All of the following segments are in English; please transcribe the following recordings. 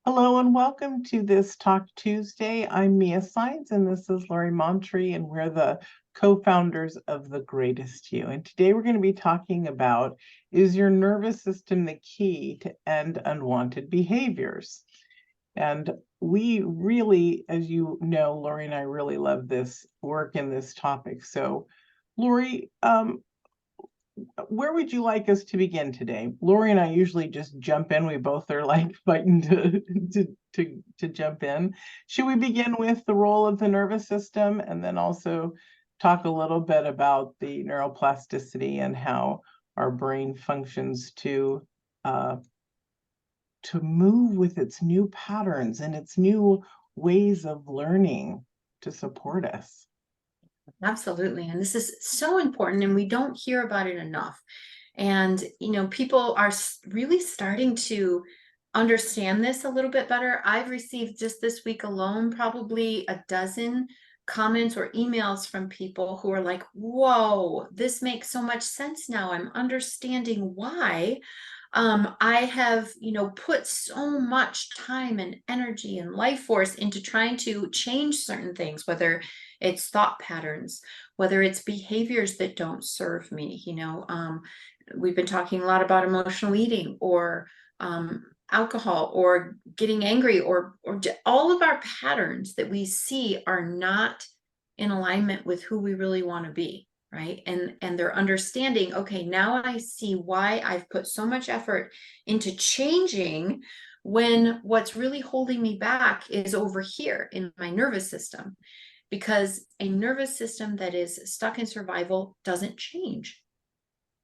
Hello and welcome to this Talk Tuesday. I'm Mia Saenz and this is Lori Montry, and we're the co-founders of The Greatest You. And today we're going to be talking about, is your nervous system the key to end unwanted behaviors? And we really, as you know, Lori and I really love this work in this topic. So Lori, where would you like us to begin today? Lori and I usually just jump in. We both are like fighting to jump in. Should we begin with the role of the nervous system and then also talk a little bit about the neuroplasticity and how our brain functions to move with its new patterns and its new ways of learning to support us? Absolutely. And this is so important, and we don't hear about it enough. And, people are really starting to understand this a little bit better. I've received just this week alone probably a dozen comments or emails from people who are like, whoa, this makes so much sense now. I'm understanding why. I have, put so much time and energy and life force into trying to change certain things, whether it's thought patterns, whether it's behaviors that don't serve me. We've been talking a lot about emotional eating or alcohol or getting angry or all of our patterns that we see are not in alignment with who we really want to be, right? And they're understanding, okay, now I see why I've put so much effort into changing when what's really holding me back is over here in my nervous system, because a nervous system that is stuck in survival doesn't change.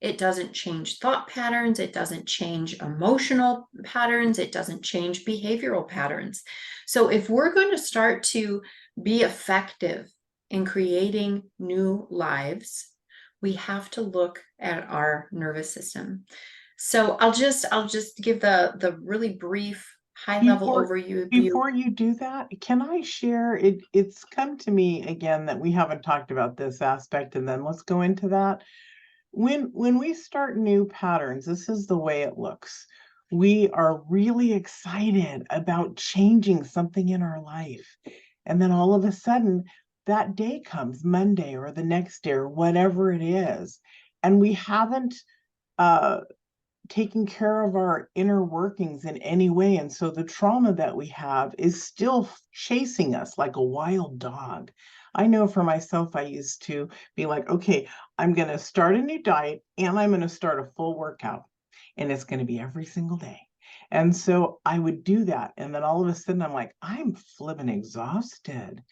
It doesn't change thought patterns. It doesn't change emotional patterns. It doesn't change behavioral patterns. So if we're going to start to be effective in creating new lives, we have to look at our nervous system. So I'll just give the really brief high level overview. Before you do that, can I share it? It's come to me again that we haven't talked about this aspect, and then let's go into that. When we start new patterns, this is the way it looks. We are really excited about changing something in our life. And then all of a sudden, that day comes, Monday or the next day or whatever it is, and we haven't uh, taking care of our inner workings in any way. And so the trauma that we have is still chasing us like a wild dog. I know for myself, I used to be like, okay, I'm going to start a new diet and I'm going to start a full workout, and it's going to be every single day. And so I would do that. And then all of a sudden, I'm like, I'm flipping exhausted.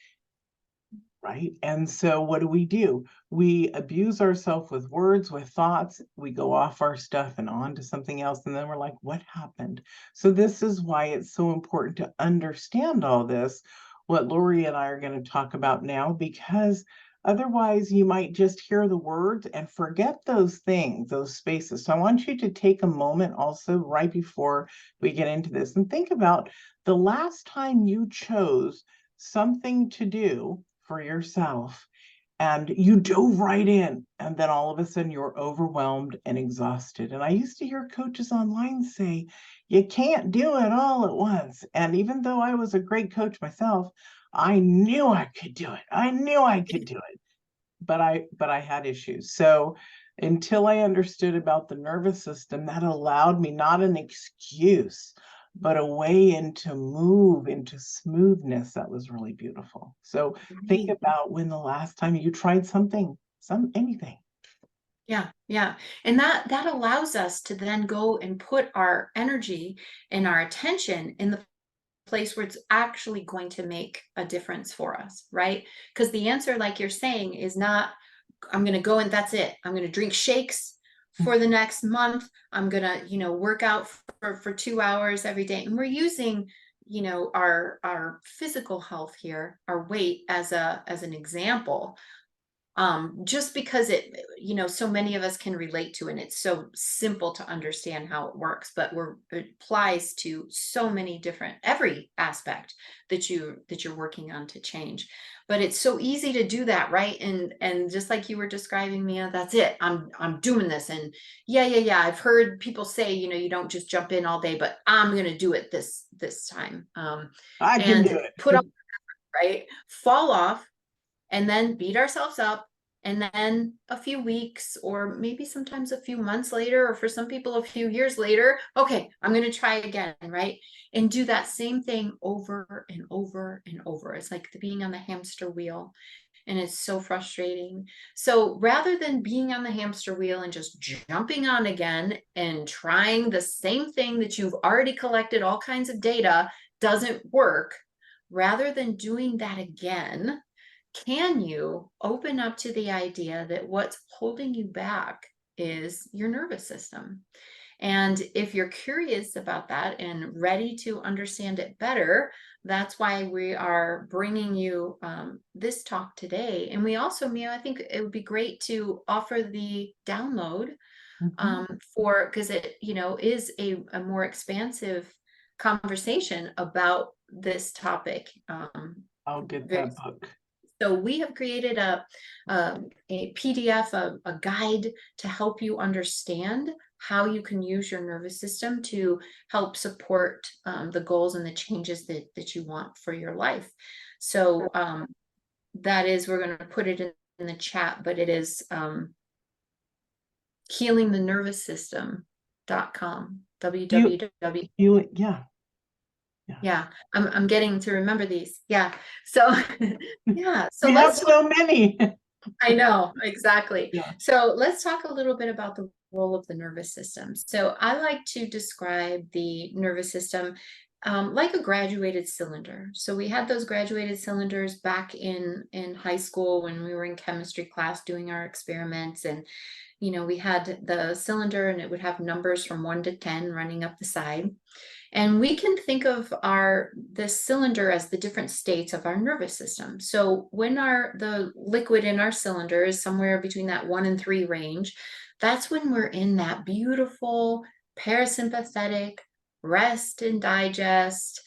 Right. And so what do? We abuse ourselves with words, with thoughts. We go off our stuff and on to something else. And then we're like, what happened? So this is why it's so important to understand all this, what Lori and I are going to talk about now, because otherwise you might just hear the words and forget those things, those spaces. So I want you to take a moment also right before we get into this and think about the last time you chose something to do for yourself and you dove right in, and then all of a sudden you're overwhelmed and exhausted. And I used to hear coaches online say, you can't do it all at once. And even though I was a great coach myself, I knew I could do it. I knew I could do it. But I had issues. So until I understood about the nervous system, that allowed me not an excuse, but a way into move into smoothness that was really beautiful. So think about when the last time you tried anything. Yeah. And that allows us to then go and put our energy and our attention in the place where it's actually going to make a difference for us, right? Because the answer, like you're saying, is not, I'm going to go and that's it. I'm going to drink shakes for the next month. I'm going to, work out for 2 hours every day. And we're using, our physical health here, our weight as an example. just because it, so many of us can relate to, and it's so simple to understand how it works, but it applies to so many different, every aspect that you're working on to change. But it's so easy to do that, right? And just like you were describing, Mia, that's it. I'm doing this, and yeah. I've heard people say, you don't just jump in all day, but I'm gonna do it this time. I can do And it. put up, right, fall off, and then beat ourselves up. And then a few weeks, or maybe sometimes a few months later, or for some people a few years later, okay, I'm going to try again, right? And do that same thing over and over and over. It's like being on the hamster wheel, and it's so frustrating. So rather than being on the hamster wheel and just jumping on again and trying the same thing that you've already collected all kinds of data doesn't work, rather than doing that again, can you open up to the idea that what's holding you back is your nervous system? And if you're curious about that and ready to understand it better, that's why we are bringing you this talk today. And we also, Mia, I think it would be great to offer the download because it, is a more expansive conversation about this topic. I'll get Very. that book. So we have created a PDF, a guide to help you understand how you can use your nervous system to help support the goals and the changes that you want for your life. So that is, we're going to put it in the chat, but it is healingthenervoussystem.com. www. Yeah. Yeah, I'm getting to remember these. Yeah. So yeah. So we have so many. I know, exactly. Yeah. So let's talk a little bit about the role of the nervous system. So I like to describe the nervous system like a graduated cylinder. So we had those graduated cylinders back in high school when we were in chemistry class doing our experiments, and we had the cylinder, and it would have numbers from 1 to 10 running up the side. And we can think of this cylinder as the different states of our nervous system. So when the liquid in our cylinder is somewhere between that 1 and 3 range, that's when we're in that beautiful parasympathetic rest and digest,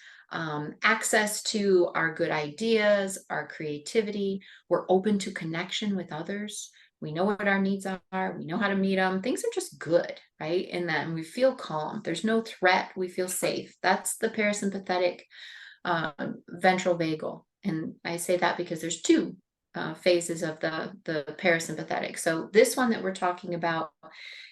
access to our good ideas, our creativity. We're open to connection with others. We know what our needs are. We know how to meet them. Things are just good, right? And then we feel calm. There's no threat. We feel safe. That's the parasympathetic ventral vagal. And I say that because there's 2 phases of the parasympathetic. So this one that we're talking about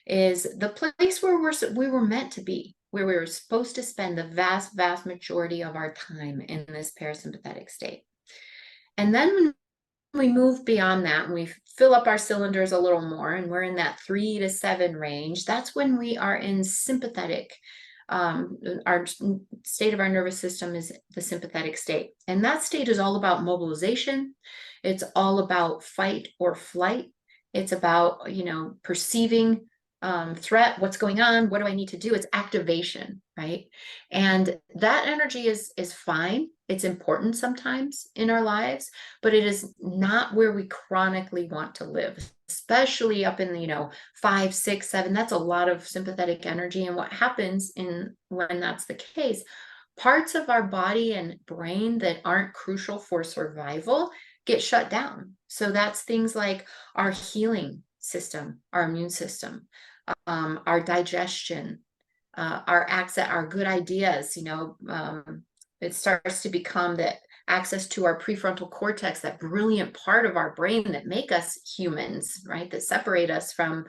is the place where we were meant to be, where we were supposed to spend the vast, vast majority of our time in this parasympathetic state. And then when we move beyond that and we fill up our cylinders a little more, and we're in that 3 to 7 range, that's when we are in sympathetic. Our state of our nervous system is the sympathetic state. And that state is all about mobilization. It's all about fight or flight. It's about, perceiving threat, what's going on, what do I need to do? It's activation, right? And that energy is fine. It's important sometimes in our lives, but it is not where we chronically want to live, especially up in the 5, 6, 7. That's a lot of sympathetic energy. And what happens when that's the case, parts of our body and brain that aren't crucial for survival get shut down. So that's things like our healing system, our immune system, our digestion, our access, our good ideas. It starts to become that access to our prefrontal cortex, that brilliant part of our brain that make us humans, right? That separate us from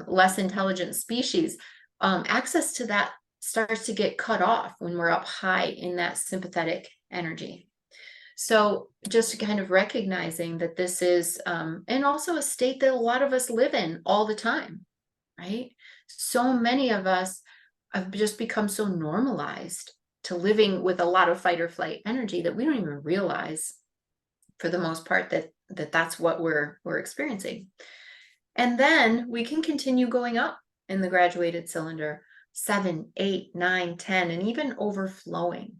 less intelligent species. Access to that starts to get cut off when we're up high in that sympathetic energy. So just kind of recognizing that this is, and also a state that a lot of us live in all the time, right? So many of us have just become so normalized to living with a lot of fight or flight energy that we don't even realize, for the most part, that's what we're experiencing. And then we can continue going up in the graduated cylinder, 7, 8, 9, 10, and even overflowing.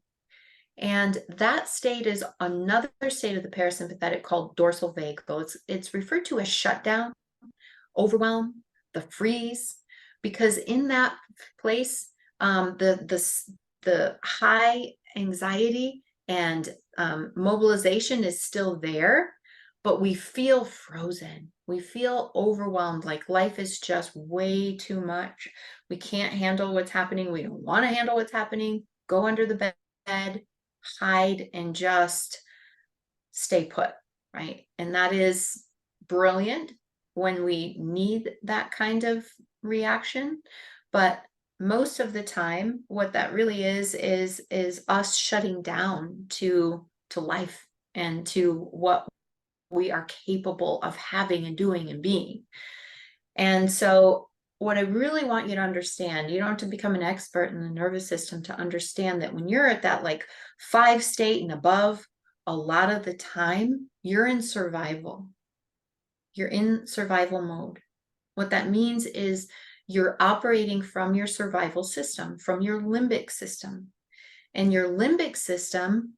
And that state is another state of the parasympathetic called dorsal vagal. It's referred to as shutdown, overwhelm, the freeze, because in that place, the high anxiety and mobilization is still there, but we feel frozen. We feel overwhelmed, like life is just way too much. We can't handle what's happening. We don't want to handle what's happening. Go under the bed, hide, and just stay put, right? And that is brilliant when we need that kind of reaction. But most of the time, what that really is us shutting down to life and to what we are capable of having and doing and being. And so what I really want you to understand, you don't have to become an expert in the nervous system to understand that when you're at that like 5 state and above, a lot of the time you're in survival. You're in survival mode. What that means is you're operating from your survival system, from your limbic system. And your limbic system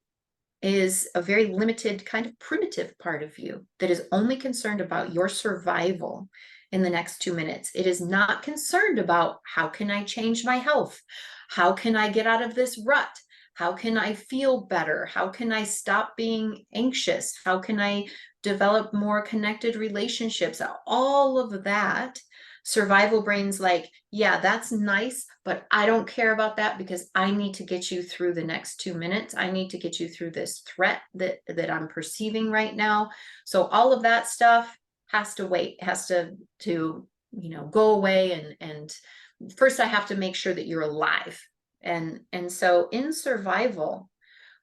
is a very limited, kind of primitive part of you that is only concerned about your survival in the next 2 minutes. It is not concerned about how can I change my health? How can I get out of this rut? How can I feel better? How can I stop being anxious? How can I develop more connected relationships? All of that. Survival brain's like, yeah, that's nice, but I don't care about that because I need to get you through the next 2 minutes. I need to get you through this threat that I'm perceiving right now. So all of that stuff has to wait, has to go away. And first I have to make sure that you're alive. And so in survival,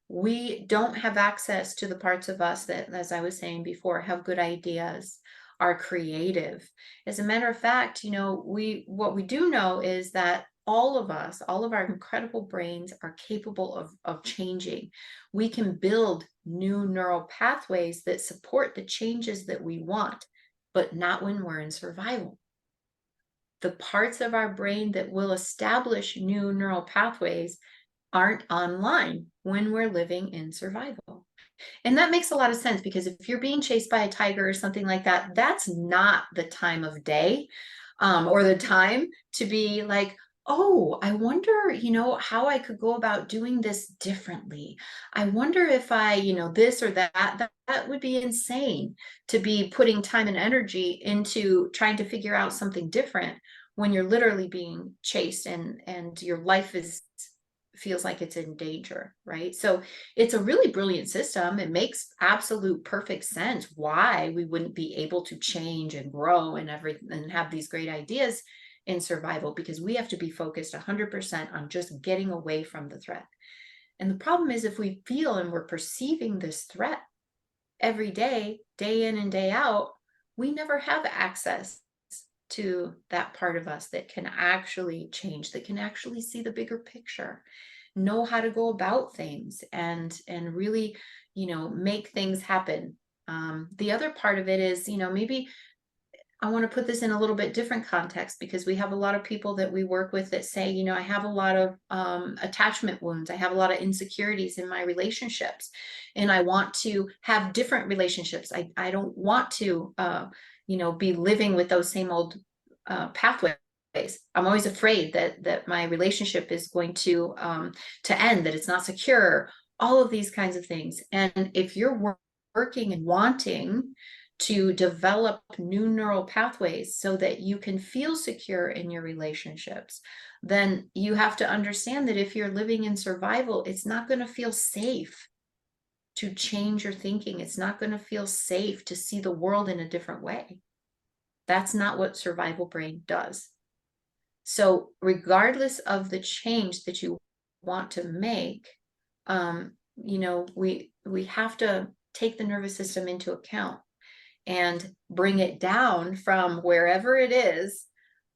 we don't have access to the parts of us that, as I was saying before, have good ideas, are creative. As a matter of fact, what we do know is that all of us, all of our incredible brains are capable of changing. We can build new neural pathways that support the changes that we want, but not when we're in survival. The parts of our brain that will establish new neural pathways aren't online when we're living in survival. And that makes a lot of sense because if you're being chased by a tiger or something like that, that's not the time of day or the time to be like, oh, I wonder, how I could go about doing this differently. I wonder if I, this or that. That would be insane to be putting time and energy into trying to figure out something different when you're literally being chased and your life feels like it's in danger, right? So it's a really brilliant system. It makes absolute perfect sense why we wouldn't be able to change and grow and have these great ideas in survival, because we have to be focused 100% on just getting away from the threat. And the problem is if we feel and we're perceiving this threat every day, day in and day out, we never have access to that part of us that can actually change, that can actually see the bigger picture, know how to go about things and really, make things happen. The other part of it is, maybe I want to put this in a little bit different context because we have a lot of people that we work with that say, I have a lot of attachment wounds. I have a lot of insecurities in my relationships and I want to have different relationships. I don't want to, be living with those same old pathways. I'm always afraid that my relationship is going to end, that it's not secure, all of these kinds of things. And if you're working and wanting to develop new neural pathways so that you can feel secure in your relationships, then you have to understand that if you're living in survival, it's not going to feel safe to change your thinking. It's not going to feel safe to see the world in a different way. That's not what survival brain does. So regardless of the change that you want to make, we have to take the nervous system into account and bring it down from wherever it is,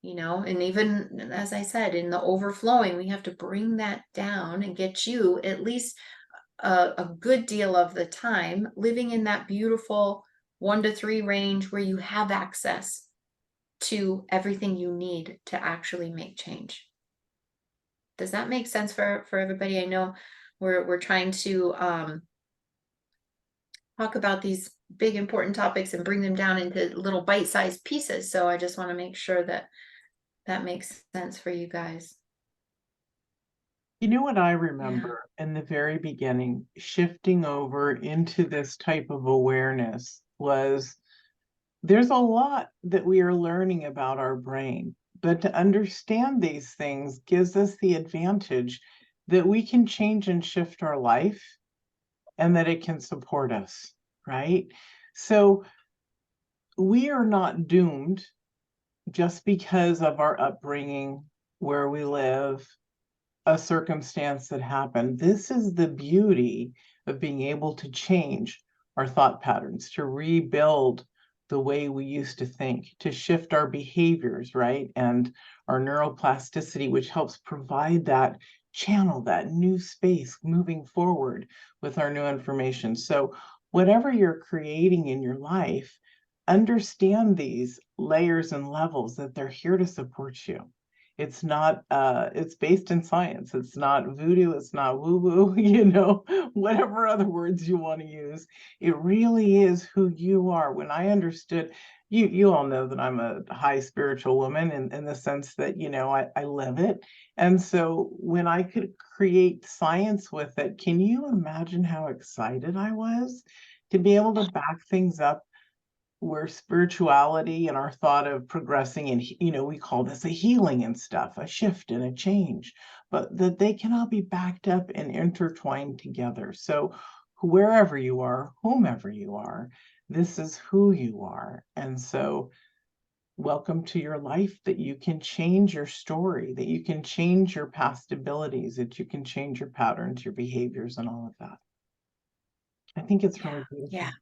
and even as I said, in the overflowing, we have to bring that down and get you at least a good deal of the time living in that beautiful 1 to 3 range where you have access to everything you need to actually make change. Does that make sense for everybody? I know We're trying to talk about these big important topics and bring them down into little bite-sized pieces. So I just want to make sure that that makes sense for you guys. You know what I Yeah. remember in the very beginning, shifting over into this type of awareness was there's a lot that we are learning about our brain, but to understand these things gives us the advantage that we can change and shift our life and that it can support us, right? So we are not doomed just because of our upbringing, where we live, a circumstance that happened. This is the beauty of being able to change our thought patterns, to rebuild the way we used to think, to shift our behaviors, right? And our neuroplasticity, which helps provide that channel, that new space moving forward with our new information. So, whatever you're creating in your life, understand these layers and levels that they're here to support you. It's not, it's based in science. It's not voodoo, it's not woo-woo, whatever other words you want to use. It really is who you are. When I understood, you all know that I'm a high spiritual woman in the sense that, I live it. And so when I could create science with it, can you imagine how excited I was to be able to back things up where spirituality and our thought of progressing and we call this a healing and stuff, a shift and a change, but that they can all be backed up and intertwined together. So wherever you are, whomever you are, this is who you are. And so welcome to your life, that you can change your story, that you can change your past abilities, that you can change your patterns, your behaviors, and all of that. I think it's Yeah. really Yeah. beautiful.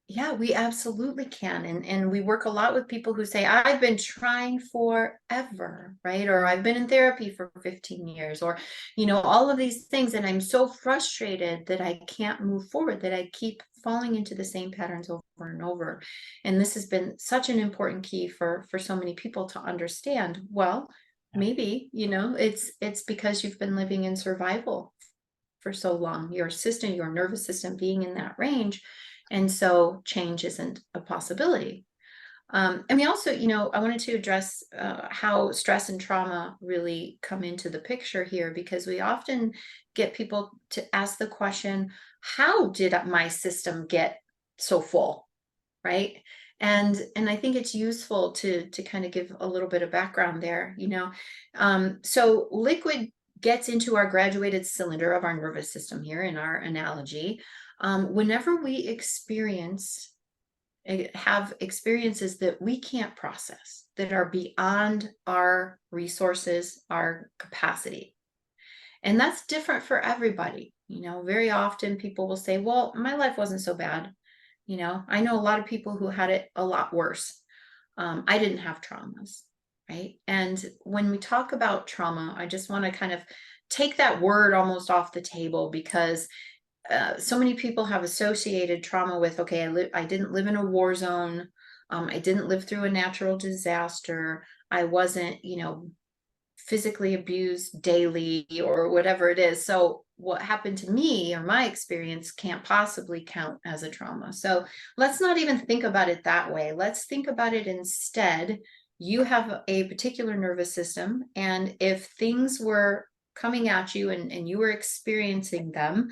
Yeah, we absolutely can. And we work a lot with people who say, I've been trying forever, right? Or I've been in therapy for 15 years, or, all of these things. And I'm so frustrated that I can't move forward, that I keep falling into the same patterns over and over. And this has been such an important key for so many people to understand. Well, Yeah. maybe, it's because you've been living in survival for so long, your system, your nervous system being in that range. And so change isn't a possibility. And we also, I wanted to address how stress and trauma really come into the picture here, because we often get people to ask the question, how did my system get so full? Right. And I think it's useful to kind of give a little bit of background there. So liquid gets into our graduated cylinder of our nervous system here in our analogy. Whenever we have experiences that we can't process, that are beyond our resources, our capacity. And that's different for everybody. Very often people will say, well, my life wasn't so bad. I know a lot of people who had it a lot worse. I didn't have traumas, right? And when we talk about trauma, I just want to kind of take that word almost off the table, because so many people have associated trauma with, okay, I didn't live in a war zone. I didn't live through a natural disaster. I wasn't, physically abused daily or whatever it is. So what happened to me or my experience can't possibly count as a trauma. So let's not even think about it that way. Let's think about it instead. You have a particular nervous system, and if things were coming at you and you were experiencing them,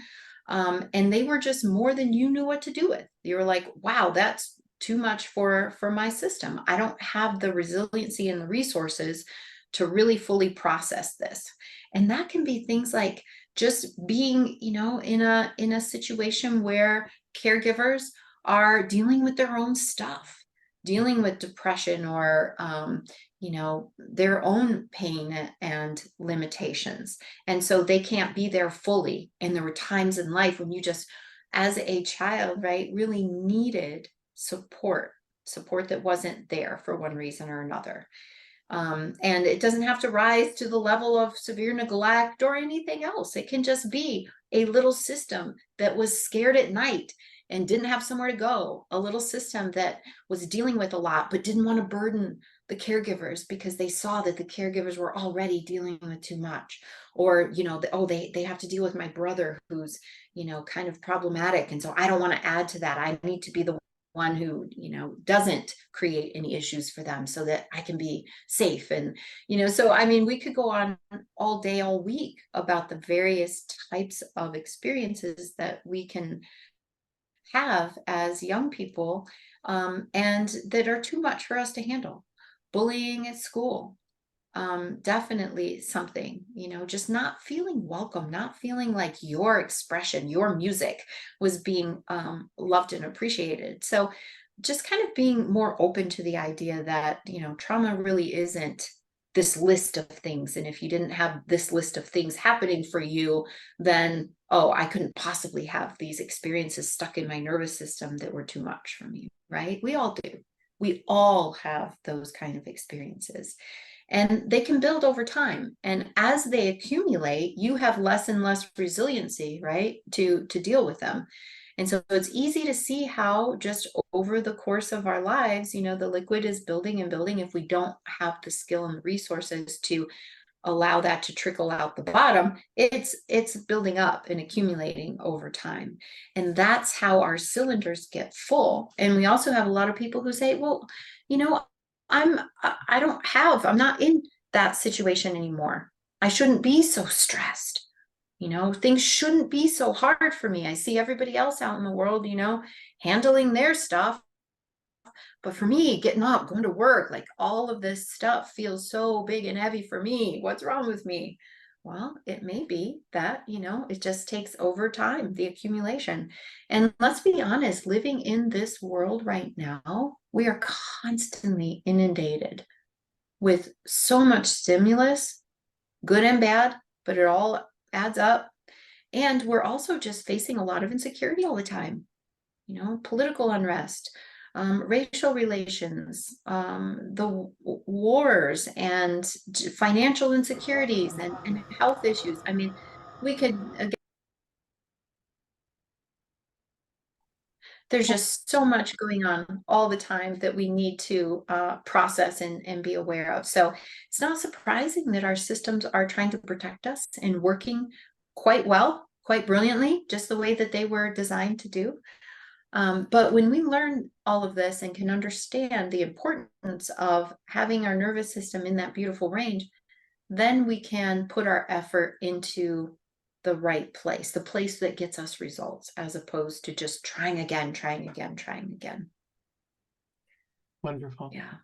and they were just more than you knew what to do with, you were like, wow, that's too much for my system. I don't have the resiliency and the resources to really fully process this. And that can be things like just being, in a situation where caregivers are dealing with their own stuff, dealing with depression, or their own pain and limitations. And so they can't be there fully. And there were times in life when you just, as a child, right, really needed support that wasn't there for one reason or another. And it doesn't have to rise to the level of severe neglect or anything else. It can just be a little system that was scared at night and didn't have somewhere to go, a little system that was dealing with a lot but didn't want to burden the caregivers because they saw that the caregivers were already dealing with too much, or they have to deal with my brother who's kind of problematic, and so I don't want to add to that. I need to be the one who doesn't create any issues for them so that I can be safe. And so I mean, we could go on all day, all week about the various types of experiences that we can have as young people, and that are too much for us to handle. Bullying at school, definitely something, just not feeling welcome, not feeling like your expression, your music was being loved and appreciated. So just kind of being more open to the idea that, trauma really isn't this list of things. And if you didn't have this list of things happening for you, then, oh, I couldn't possibly have these experiences stuck in my nervous system that were too much for me, right? We all do. We all have those kind of experiences, and they can build over time. And as they accumulate, you have less and less resiliency, right, to deal with them. And so it's easy to see how just over the course of our lives, the liquid is building and building if we don't have the skill and the resources to allow that to trickle out the bottom. It's building up and accumulating over time. And that's how our cylinders get full. And we also have a lot of people who say, well, you know, I'm not in that situation anymore. I shouldn't be so stressed. Things shouldn't be so hard for me. I see everybody else out in the world, handling their stuff. But for me, getting up, going to work, like all of this stuff feels so big and heavy for me. What's wrong with me? Well, it may be that, it just takes over time, the accumulation. And let's be honest, living in this world right now, we are constantly inundated with so much stimulus, good and bad, but it all adds up. And we're also just facing a lot of insecurity all the time, political unrest, racial relations, the wars, and financial insecurities, and health issues. I mean, we could, again, there's just so much going on all the time that we need to process and be aware of. So it's not surprising that our systems are trying to protect us and working quite well, quite brilliantly, just the way that they were designed to do. But when we learn all of this and can understand the importance of having our nervous system in that beautiful range, then we can put our effort into the right place, the place that gets us results, as opposed to just trying again, trying again, trying again. Wonderful. Yeah.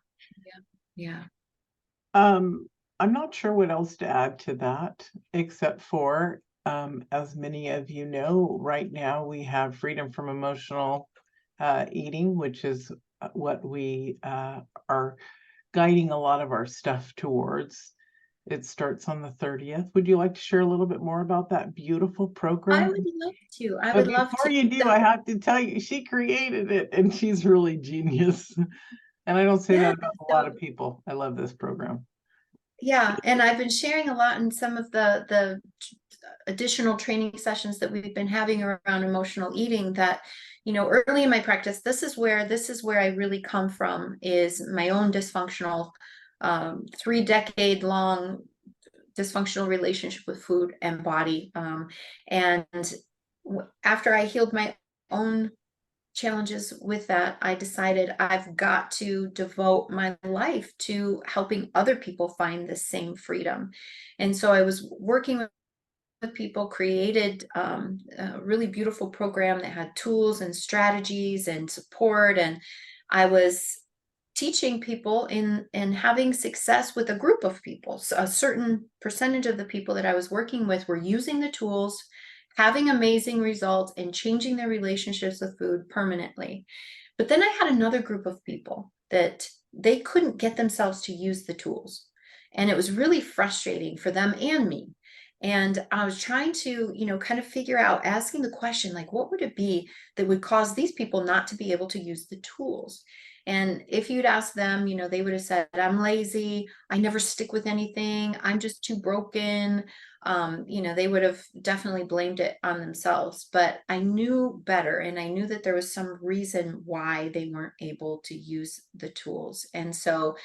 Yeah. Yeah. I'm not sure what else to add to that, except for, as many of you know, right now we have freedom from emotional eating, which is what we are guiding a lot of our stuff towards. It starts on the 30th. Would you like to share a little bit more about that beautiful program? I would love to. I But would love before to. you do, I have to tell you, she created it and she's really genius. And I don't say Yeah. that about a lot of people. I love this program. Yeah, and I've been sharing a lot in some of the additional training sessions that we've been having around emotional eating, that early in my practice, this is where I really come from, is my own dysfunctional 3-decade long dysfunctional relationship with food and body, and after I healed my own challenges with that, I decided I've got to devote my life to helping other people find the same freedom. And so I was working with people, created a really beautiful program that had tools and strategies and support. And I was teaching people in having success with a group of people. So a certain percentage of the people that I was working with were using the tools, having amazing results, and changing their relationships with food permanently. But then I had another group of people that they couldn't get themselves to use the tools. And it was really frustrating for them and me. And I was trying to, kind of figure out, asking the question, like, what would it be that would cause these people not to be able to use the tools? And if you'd ask them, they would have said, I'm lazy, I never stick with anything, I'm just too broken. They would have definitely blamed it on themselves. But I knew better, and I knew that there was some reason why they weren't able to use the tools. And so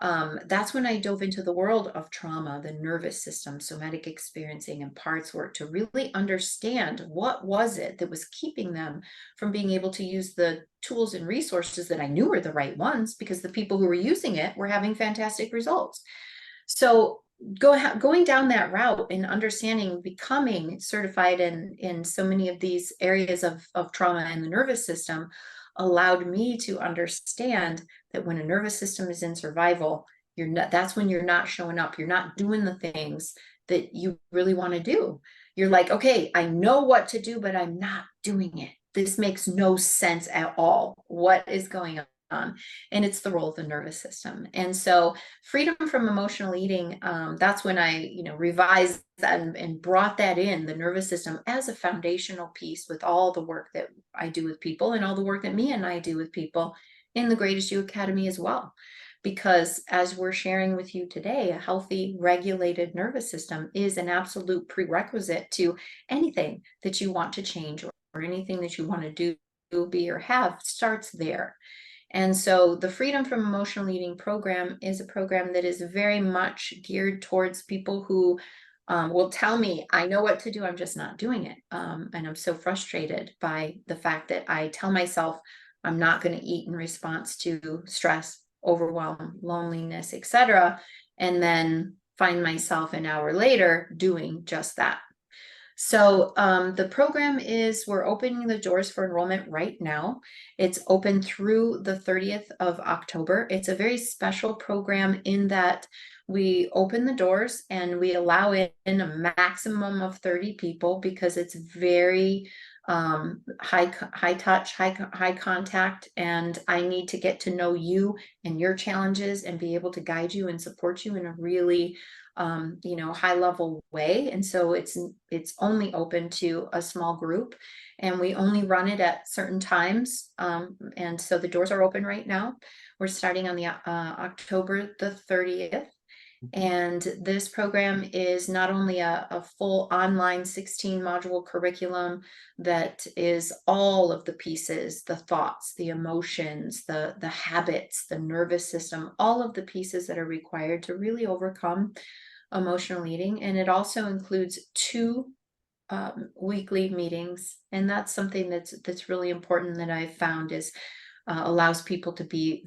That's when I dove into the world of trauma, the nervous system, somatic experiencing, and parts work to really understand what was it that was keeping them from being able to use the tools and resources that I knew were the right ones, because the people who were using it were having fantastic results. So going down that route and understanding, becoming certified in so many of these areas of trauma and the nervous system allowed me to understand that when a nervous system is in survival, that's when you're not showing up. You're not doing the things that you really want to do. You're like, okay, I know what to do, but I'm not doing it. This makes no sense at all. What is going on? And it's the role of the nervous system. And so freedom from emotional eating, that's when I, revised and brought that in, the nervous system, as a foundational piece with all the work that I do with people and all the work that me and I do with people in the Greatest You Academy as well. Because as we're sharing with you today, a healthy, regulated nervous system is an absolute prerequisite to anything that you want to change, or anything that you want to do, be, or have starts there. And so the Freedom from Emotional Eating program is a program that is very much geared towards people who will tell me, I know what to do, I'm just not doing it. And I'm so frustrated by the fact that I tell myself I'm not going to eat in response to stress, overwhelm, loneliness, etc., and then find myself an hour later doing just that. So the program we're opening the doors for enrollment right now. It's open through the 30th of October. It's a very special program in that we open the doors and we allow in a maximum of 30 people, because it's very high touch, high contact, and I need to get to know you and your challenges and be able to guide you and support you in a really high level way. And so it's only open to a small group, and we only run it at certain times. And so the doors are open right now. We're starting on the October the 30th. And this program is not only a full online 16 module curriculum that is all of the pieces, the thoughts, the emotions, the habits, the nervous system, all of the pieces that are required to really overcome emotional eating. And it also includes 2 weekly meetings. And that's something that's really important that I've found is allows people to be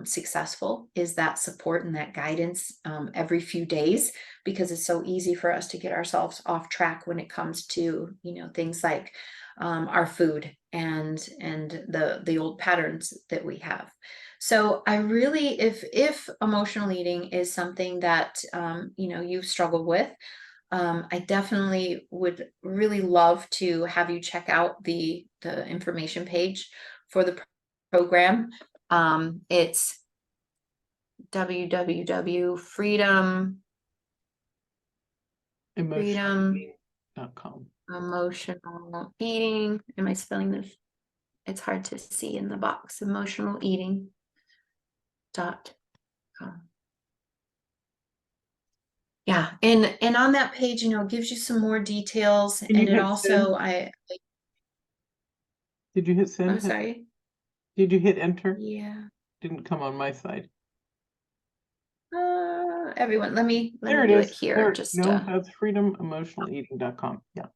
successful, is that support and that guidance every few days, because it's so easy for us to get ourselves off track when it comes to things like our food and the old patterns that we have. So I really, if emotional eating is something that you've struggled with, I definitely would really love to have you check out the information page for the program. It's www.freedom Emotional.com. emotional eating. Am I spelling this? It's hard to see in the box. Emotional eating.com. Yeah, and on that page, it gives you some more details, Can you and it hit also Did you hit send? I'm sorry. Did you hit enter? Yeah. Didn't come on my side. Everyone, let me There it do is. it here. There, Just no, that's freedomemotionaleating.com. Yeah,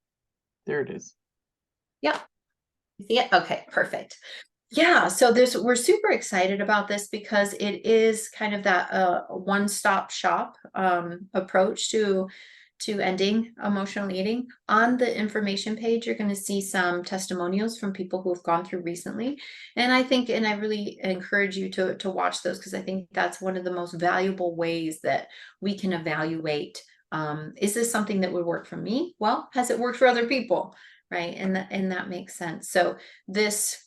there it is. yeah. See it? Okay, perfect. Yeah, so we're super excited about this, because it is kind of that one-stop shop approach to ending emotional eating. On the information page, you're going to see some testimonials from people who have gone through recently. And I really encourage you to watch those, because I think that's one of the most valuable ways that we can evaluate, is this something that would work for me? Well, has it worked for other people? Right. And that makes sense. So this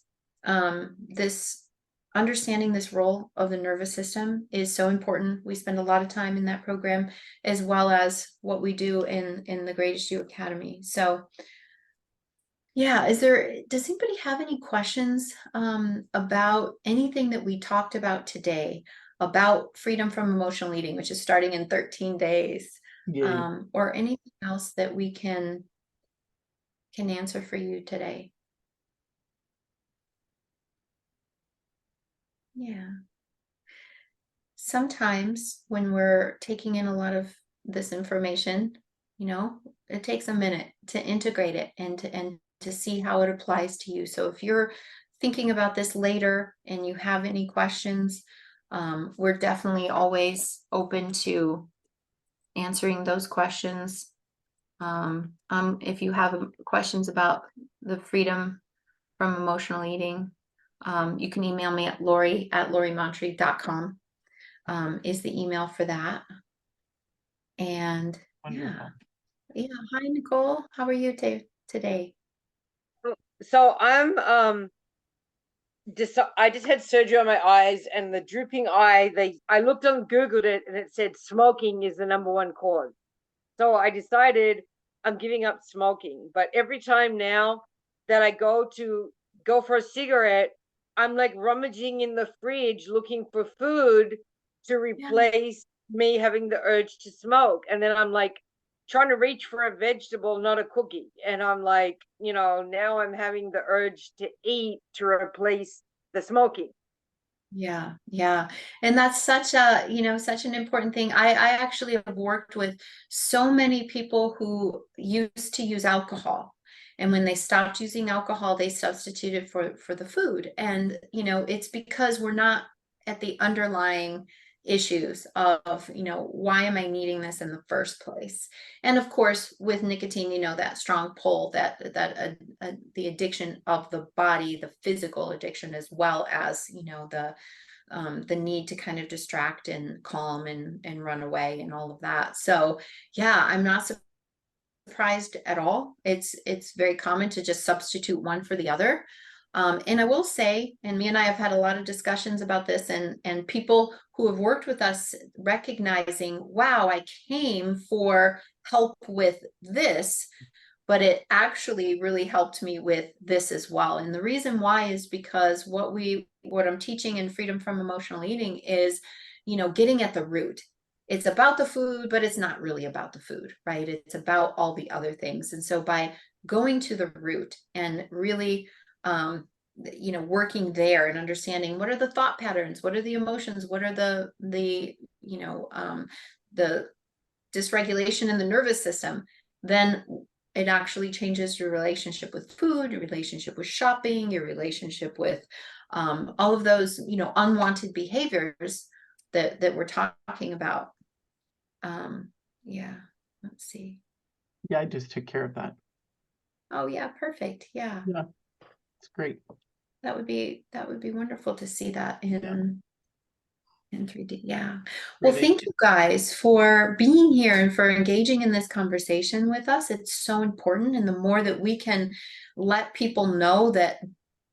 understanding this role of the nervous system is so important. We spend a lot of time in that program, as well as what we do in the Greatest You Academy. So yeah, does anybody have any questions about anything that we talked about today about freedom from emotional eating, which is starting in 13 days, or anything else that we can answer for you today? Yeah. sometimes when we're taking in a lot of this information, it takes a minute to integrate it and to see how it applies to you. So if you're thinking about this later and you have any questions, we're definitely always open to answering those questions. If you have questions about the freedom from emotional eating, you can email me at lori@lorimontry.com, is the email for that. And Wonderful. yeah. Hi, Nicole. How are you today? So I'm I just had surgery on my eyes, and the drooping eye, I looked on Googled it, and it said smoking is the #1 cause. So I decided I'm giving up smoking. But every time now that I go for a cigarette, I'm like rummaging in the fridge looking for food to replace me having the urge to smoke. And then I'm like trying to reach for a vegetable, not a cookie. And I'm like, now I'm having the urge to eat to replace the smoking. Yeah, yeah. And that's such such an important thing. I actually have worked with so many people who used to use alcohol. And when they stopped using alcohol, they substituted for the food. And, it's because we're not at the underlying issues of, why am I needing this in the first place? And of course, with nicotine, that strong pull that the addiction of the body, the physical addiction, as well as, the need to kind of distract and calm and run away and all of that. So yeah, I'm not surprised at all. It's very common to just substitute one for the other. And I will say, and me and I have had a lot of discussions about this, and people who have worked with us recognizing, wow, I came for help with this, but it actually really helped me with this as well. And the reason why is because what I'm teaching in Freedom from Emotional Eating is, getting at the root. It's about the food, but it's not really about the food, right? It's about all the other things. And so by going to the root and really, working there and understanding what are the thought patterns, what are the emotions, what are the dysregulation in the nervous system, then it actually changes your relationship with food, your relationship with shopping, your relationship with all of those, unwanted behaviors that we're talking about. Yeah, let's see. Yeah, I just took care of that. Oh yeah, perfect. Yeah. Yeah, it's great. That would be wonderful to see that in 3D. Yeah. Well, Great thank you guys for being here and for engaging in this conversation with us. It's so important. And the more that we can let people know that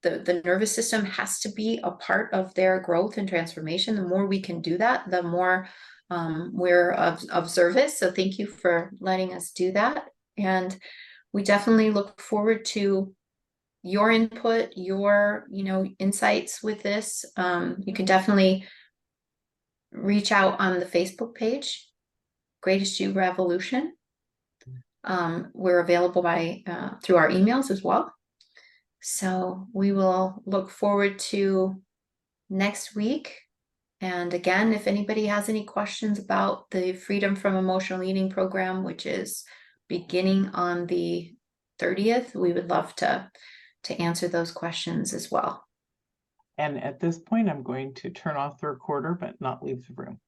the nervous system has to be a part of their growth and transformation, the more we can do that, the more we're of service. So thank you for letting us do that. And we definitely look forward to your input, your, insights with this. You can definitely reach out on the Facebook page, Greatest You Revolution. We're available through our emails as well. So we will look forward to next week. And again, if anybody has any questions about the Freedom from Emotional Eating program, which is beginning on the 30th, we would love to answer those questions as well. And at this point, I'm going to turn off the recorder, but not leave the room.